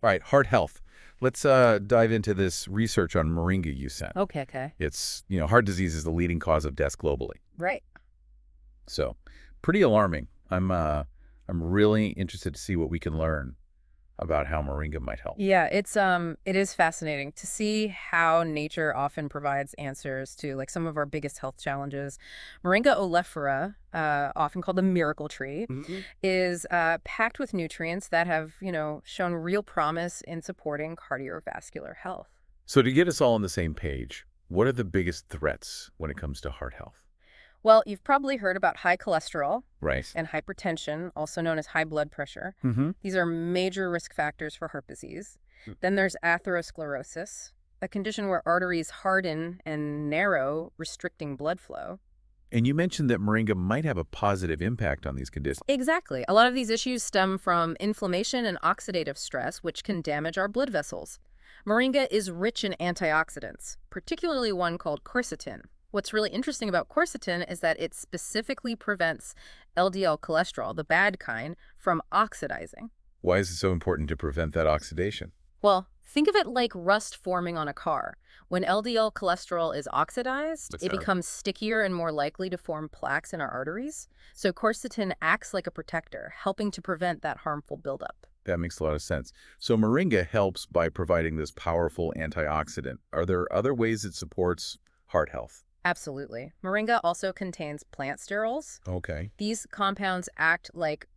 All right, heart health. Let's dive into this research on Moringa you sent. Okay, okay. It's, heart disease is the leading cause of deaths globally. Right. So, pretty alarming. I'm really interested to see what we can learn about how Moringa might help. Yeah, it is fascinating to see how nature often provides answers to like some of our biggest health challenges. Moringa oleifera, often called the miracle tree, Hmm. is packed with nutrients that have, shown real promise in supporting cardiovascular health. So, to get us all on the same page, what are the biggest threats when it comes to heart health? Well, you've probably heard about high cholesterol Right. and hypertension, also known as high blood pressure. Mm-hmm. These are major risk factors for heart disease. Then there's atherosclerosis, a condition where arteries harden and narrow, restricting blood flow. And you mentioned that Moringa might have a positive impact on these conditions. Exactly. A lot of these issues stem from inflammation and oxidative stress, which can damage our blood vessels. Moringa is rich in antioxidants, particularly one called quercetin. What's really interesting about quercetin is that it specifically prevents LDL cholesterol, the bad kind, from oxidizing. Why is it so important to prevent that oxidation? Well, think of it like rust forming on a car. When LDL cholesterol is oxidized, What's it that? becomes stickier and more likely to form plaques in our arteries. So quercetin acts like a protector, helping to prevent that harmful buildup. That makes a lot of sense. So Moringa helps by providing this powerful antioxidant. Are there other ways it supports heart health? Absolutely. Moringa also contains plant sterols. Okay. These compounds act like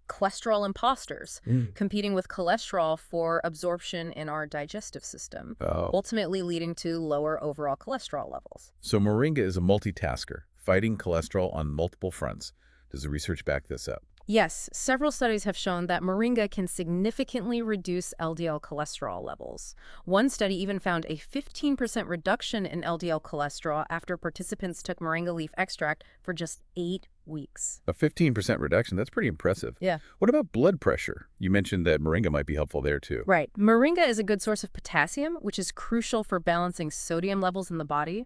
cholesterol imposters, Mm. competing with cholesterol for absorption in our digestive system, Oh. ultimately leading to lower overall cholesterol levels. So Moringa is a multitasker, fighting cholesterol on multiple fronts. Does the research back this up? Yes, several studies have shown that moringa can significantly reduce LDL cholesterol levels. One study even found a 15% reduction in LDL cholesterol after participants took moringa leaf extract for just 8 weeks. A 15% reduction, that's pretty impressive. Yeah. What about blood pressure? You mentioned that Moringa might be helpful there too. Right. Moringa is a good source of potassium, which is crucial for balancing sodium levels in the body.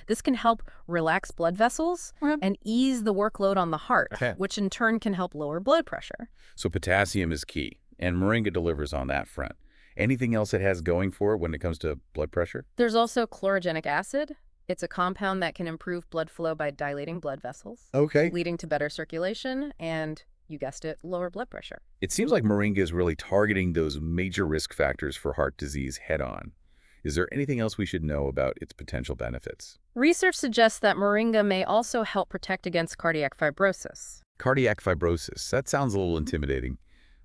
This can help relax blood vessels Okay. and ease the workload on the heart, Okay. which in turn can help lower blood pressure. So potassium is key, and Moringa delivers on that front. Anything else it has going for it when it comes to blood pressure? There's also chlorogenic acid. It's a compound that can improve blood flow by dilating blood vessels, Okay. leading to better circulation and, you guessed it, lower blood pressure. It seems like Moringa is really targeting those major risk factors for heart disease head on. Is there anything else we should know about its potential benefits? Research suggests that moringa may also help protect against cardiac fibrosis. Cardiac fibrosis, that sounds a little intimidating.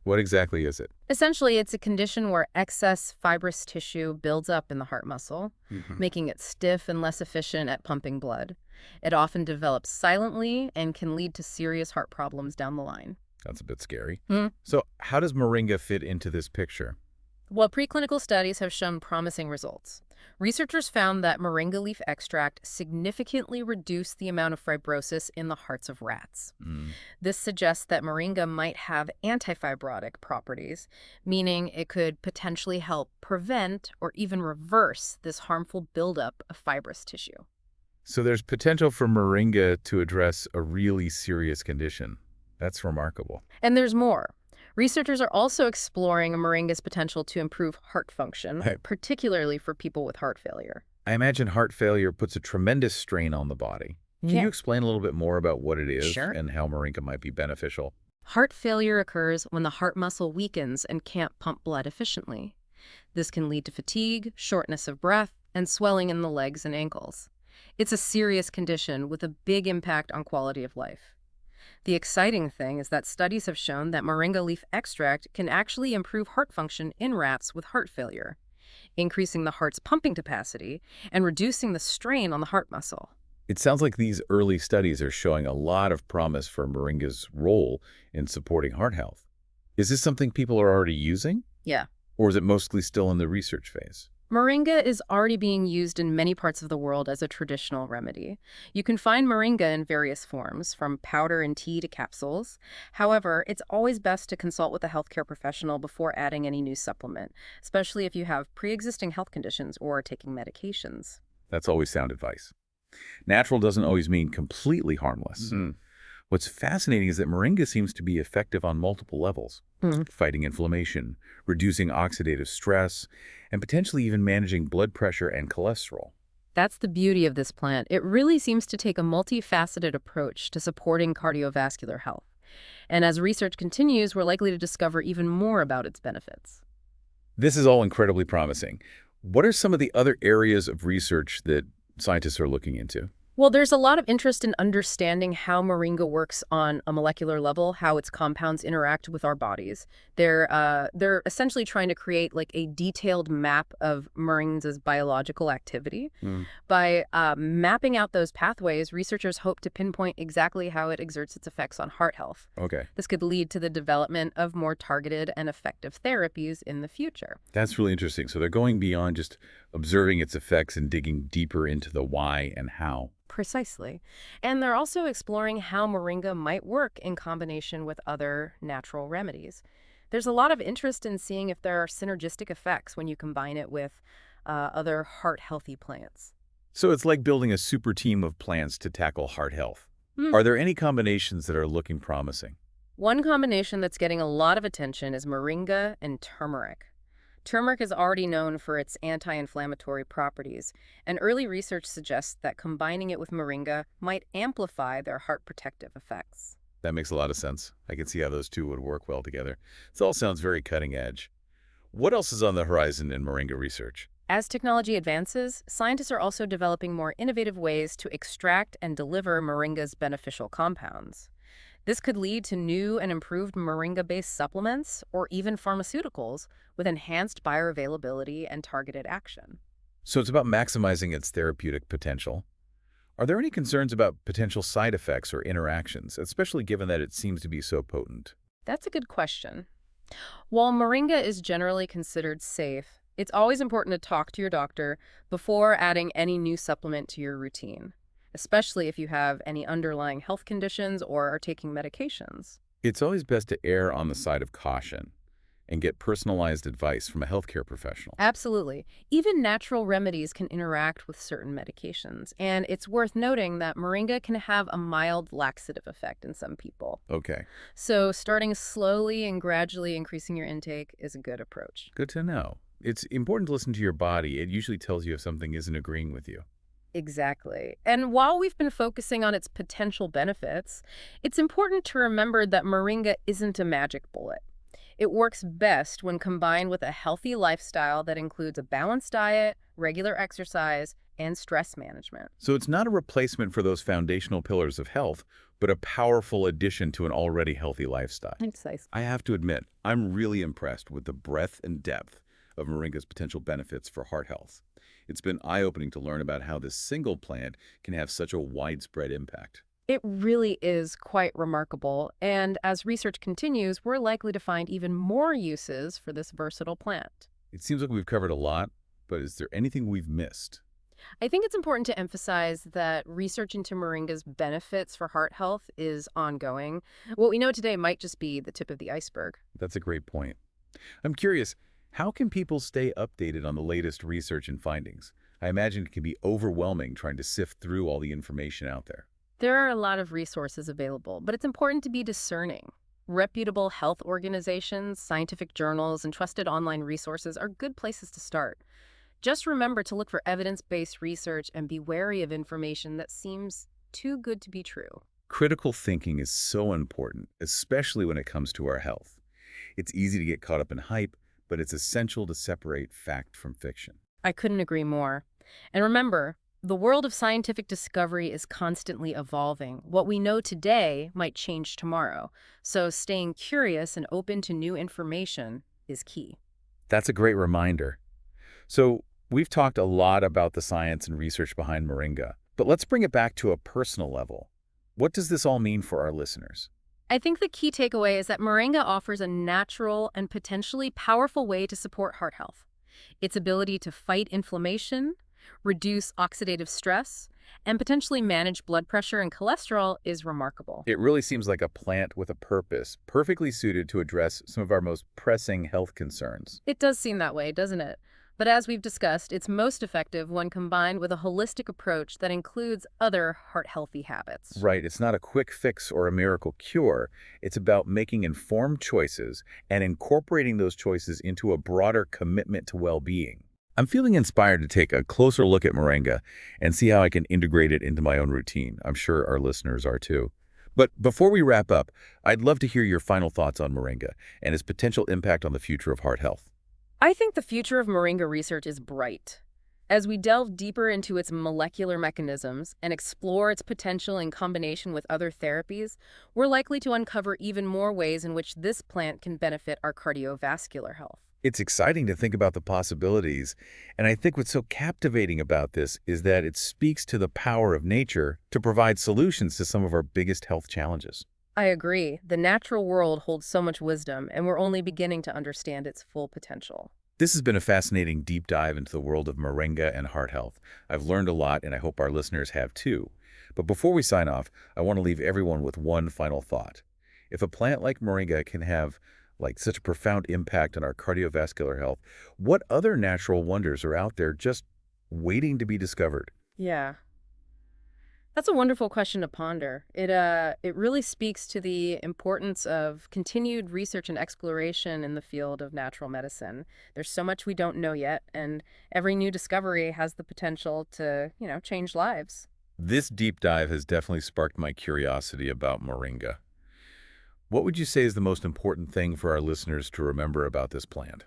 What exactly is it? Essentially, it's a condition where excess fibrous tissue builds up in the heart muscle, making it stiff and less efficient at pumping blood. It often develops silently and can lead to serious heart problems down the line. That's a bit scary. Hmm. So how does Moringa fit into this picture? While preclinical studies have shown promising results, researchers found that moringa leaf extract significantly reduced the amount of fibrosis in the hearts of rats. Mm. This suggests that moringa might have antifibrotic properties, meaning it could potentially help prevent or even reverse this harmful buildup of fibrous tissue. So there's potential for Moringa to address a really serious condition. That's remarkable. And there's more. Researchers are also exploring moringa's potential to improve heart function, Right. particularly for people with heart failure. I imagine heart failure puts a tremendous strain on the body. Can Yeah. you explain a little bit more about what it is Sure. and how Moringa might be beneficial? Heart failure occurs when the heart muscle weakens and can't pump blood efficiently. This can lead to fatigue, shortness of breath, and swelling in the legs and ankles. It's a serious condition with a big impact on quality of life. The exciting thing is that studies have shown that moringa leaf extract can actually improve heart function in rats with heart failure, increasing the heart's pumping capacity and reducing the strain on the heart muscle. It sounds like these early studies are showing a lot of promise for Moringa's role in supporting heart health. Is this something people are already using, Yeah. or is it mostly still in the research phase? Moringa is already being used in many parts of the world as a traditional remedy. You can find moringa in various forms, from powder and tea to capsules. However, it's always best to consult with a healthcare professional before adding any new supplement, especially if you have pre-existing health conditions or are taking medications. That's always sound advice. Natural doesn't always mean completely harmless. What's fascinating is that moringa seems to be effective on multiple levels, Hmm. fighting inflammation, reducing oxidative stress, and potentially even managing blood pressure and cholesterol. That's the beauty of this plant. It really seems to take a multifaceted approach to supporting cardiovascular health. And as research continues, we're likely to discover even more about its benefits. This is all incredibly promising. What are some of the other areas of research that scientists are looking into? Well, there's a lot of interest in understanding how moringa works on a molecular level, how its compounds interact with our bodies. They're essentially trying to create like a detailed map of moringa's biological activity. Hmm, By mapping out those pathways, researchers hope to pinpoint exactly how it exerts its effects on heart health. okay. This could lead to the development of more targeted and effective therapies in the future. That's really interesting. So they're going beyond just observing its effects and digging deeper into the why and how. Precisely. And they're also exploring how moringa might work in combination with other natural remedies. There's a lot of interest in seeing if there are synergistic effects when you combine it with other heart-healthy plants. So it's like building a super team of plants to tackle heart health. Hmm. Are there any combinations that are looking promising? One combination that's getting a lot of attention is moringa and turmeric. Turmeric is already known for its anti-inflammatory properties, and early research suggests that combining it with moringa might amplify their heart protective effects. That makes a lot of sense. I can see how those two would work well together. This all sounds very cutting edge. What else is on the horizon in moringa research? As technology advances, scientists are also developing more innovative ways to extract and deliver moringa's beneficial compounds. This could lead to new and improved moringa-based supplements or even pharmaceuticals with enhanced bioavailability and targeted action. So it's about maximizing its therapeutic potential. Are there any concerns about potential side effects or interactions, especially given that it seems to be so potent? That's a good question. While moringa is generally considered safe, it's always important to talk to your doctor before adding any new supplement to your routine, especially if you have any underlying health conditions or are taking medications. It's always best to err on the side of caution and get personalized advice from a healthcare professional. Absolutely. Even natural remedies can interact with certain medications, and it's worth noting that moringa can have a mild laxative effect in some people. Okay, So starting slowly and gradually increasing your intake is a good approach. good to know. It's important to listen to your body. It usually tells you if something isn't agreeing with you. Exactly. And while we've been focusing on its potential benefits, it's important to remember that moringa isn't a magic bullet. It works best when combined with a healthy lifestyle that includes a balanced diet, regular exercise, and stress management. So it's not a replacement for those foundational pillars of health, but a powerful addition to an already healthy lifestyle. Precisely. I have to admit, I'm really impressed with the breadth and depth of moringa's potential benefits for heart health. It's been eye-opening to learn about how this single plant can have such a widespread impact. It really is quite remarkable, and as research continues, we're likely to find even more uses for this versatile plant. It seems like we've covered a lot, but is there anything we've missed? I think it's important to emphasize that research into moringa's benefits for heart health is ongoing. What we know today might just be the tip of the iceberg. That's a great point. I'm curious, how can people stay updated on the latest research and findings? I imagine it can be overwhelming trying to sift through all the information out there. There are a lot of resources available, but it's important to be discerning. Reputable health organizations, scientific journals, and trusted online resources are good places to start. Just remember to look for evidence-based research and be wary of information that seems too good to be true. Critical thinking is so important, especially when it comes to our health. It's easy to get caught up in hype, but it's essential to separate fact from fiction. I couldn't agree more. And remember, the world of scientific discovery is constantly evolving. What we know today might change tomorrow, so staying curious and open to new information is key. That's a great reminder. So, we've talked a lot about the science and research behind moringa, but let's bring it back to a personal level. What does this all mean for our listeners? I think the key takeaway is that moringa offers a natural and potentially powerful way to support heart health. Its ability to fight inflammation, reduce oxidative stress, and potentially manage blood pressure and cholesterol is remarkable. It really seems like a plant with a purpose, perfectly suited to address some of our most pressing health concerns. It does seem that way, doesn't it? But as we've discussed, it's most effective when combined with a holistic approach that includes other heart-healthy habits. Right, it's not a quick fix or a miracle cure. It's about making informed choices and incorporating those choices into a broader commitment to well-being. I'm feeling inspired to take a closer look at Moringa and see how I can integrate it into my own routine. I'm sure our listeners are too. But before we wrap up, I'd love to hear your final thoughts on Moringa and its potential impact on the future of heart health. I think the future of Moringa research is bright. As we delve deeper into its molecular mechanisms and explore its potential in combination with other therapies, we're likely to uncover even more ways in which this plant can benefit our cardiovascular health. It's exciting to think about the possibilities, and I think what's so captivating about this is that it speaks to the power of nature to provide solutions to some of our biggest health challenges. I agree. The natural world holds so much wisdom, and we're only beginning to understand its full potential. This has been a fascinating deep dive into the world of moringa and heart health. I've learned a lot, and I hope our listeners have too. But before we sign off, I want to leave everyone with one final thought. If a plant like moringa can have such a profound impact on our cardiovascular health, what other natural wonders are out there just waiting to be discovered? Yeah. That's a wonderful question to ponder. It really speaks to the importance of continued research and exploration in the field of natural medicine. There's so much we don't know yet, and every new discovery has the potential to, change lives. This deep dive has definitely sparked my curiosity about moringa. What would you say is the most important thing for our listeners to remember about this plant?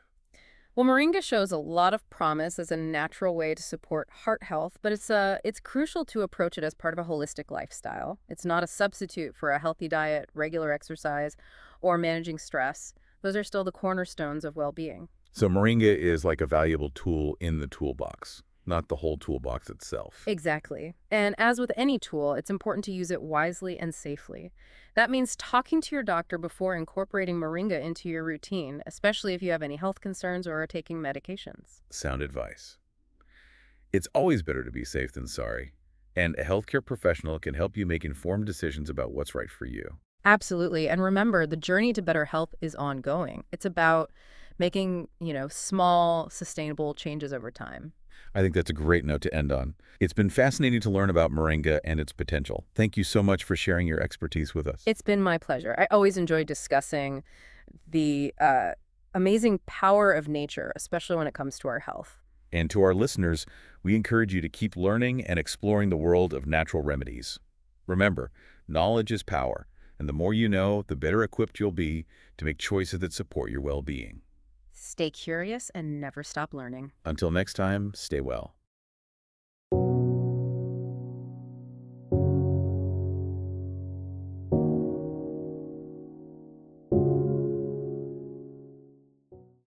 Well, moringa shows a lot of promise as a natural way to support heart health, but it's crucial to approach it as part of a holistic lifestyle. It's not a substitute for a healthy diet, regular exercise, or managing stress. Those are still the cornerstones of well-being. So moringa is like a valuable tool in the toolbox, not the whole toolbox itself. Exactly. And as with any tool, it's important to use it wisely and safely. That means talking to your doctor before incorporating moringa into your routine, especially if you have any health concerns or are taking medications. Sound advice. It's always better to be safe than sorry, and a healthcare professional can help you make informed decisions about what's right for you. Absolutely. And remember, the journey to better health is ongoing. It's about making, small, sustainable changes over time. I think that's a great note to end on. It's been fascinating to learn about moringa and its potential. Thank you so much for sharing your expertise with us. It's been my pleasure. I always enjoy discussing the amazing power of nature, especially when it comes to our health. And to our listeners, we encourage you to keep learning and exploring the world of natural remedies. Remember, knowledge is power, and the more you know, the better equipped you'll be to make choices that support your well-being. Stay curious and never stop learning. Until next time, stay well.